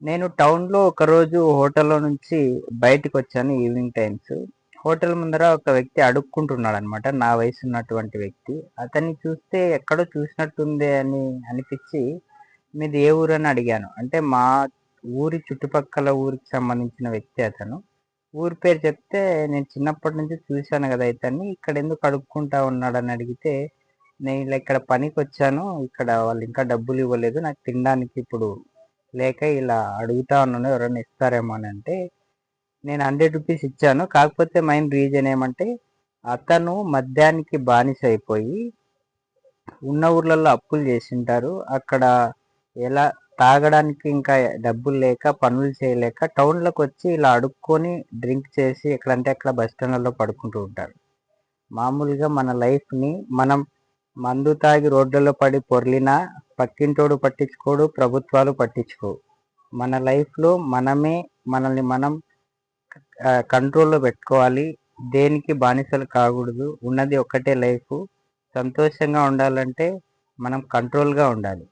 నేను టౌన్‌లో ఒకరోజు హోటల్‌లో నుంచి బయటికొచ్చాను ఈవినింగ్ టైమ్స్. హోటల్ ముందర ఒక వ్యక్తి అడుక్కుంటున్నాడనమాట. నా వయసున్నటువంటి వ్యక్తి. అతన్ని చూస్తే ఎక్కడో చూసినట్టుందే అని అనిపిచ్చి, మీది ఏ ఊరని అడిగాను. అంటే మా ఊరి చుట్టుపక్కల ఊరికి సంబంధించిన వ్యక్తి అతను. ఊరి పేరు చెప్తే, నేను చిన్నప్పటి నుంచి చూశాను గదా! ఇతన్ని. ఇక్కడెందుకు అడుక్కుంటా ఉన్నాడని అడిగితే, నేను ఇలా ఇక్కడ పనికొచ్చాను. ఇక్కడ వాళ్ళింకా డబ్బులివ్వలేదు. నాకు తినడానికి ఇప్పుడు లేక ఇలా అడుగుతా ఉన్నాను. ఎవరైనా ఇస్తారేమో అనంటే, నేను రూ. 100 ఇచ్చాను. కాకపోతే మెయిన్ రీజన్ ఏమంటే, అతను మద్యానికి బానిసైపోయి ఉన్న ఊర్లలో అప్పులు జేసింటారు. అక్కడ ఎలా తాగడానికి ఇంకా డబ్బులు లేక, పనులు చేయలేక టౌన్‌లోకొచ్చి ఇలా అడుక్కొని డ్రింక్ చేసి ఎక్కడంటే అక్కడ బస్ స్టాండ్‌లలో పడుకుంటూ ఉంటారు. మామూలుగా మన లైఫ్‌ని మనం మందు తాగి రోడ్లలో పడి పొర్లినా పక్కింటోడు పట్టించుకోడు, ప్రభుత్వాలు పట్టించుకోవు. మన లైఫ్‌లో మనమే మనల్ని మనం కంట్రోల్‌లో పెట్టుకోవాలి. దేనికి బానిసలు కాకూడదు. ఉన్నది ఒక్కటే లైఫు. సంతోషంగా ఉండాలంటే మనం కంట్రోల్‌గా ఉండాలి.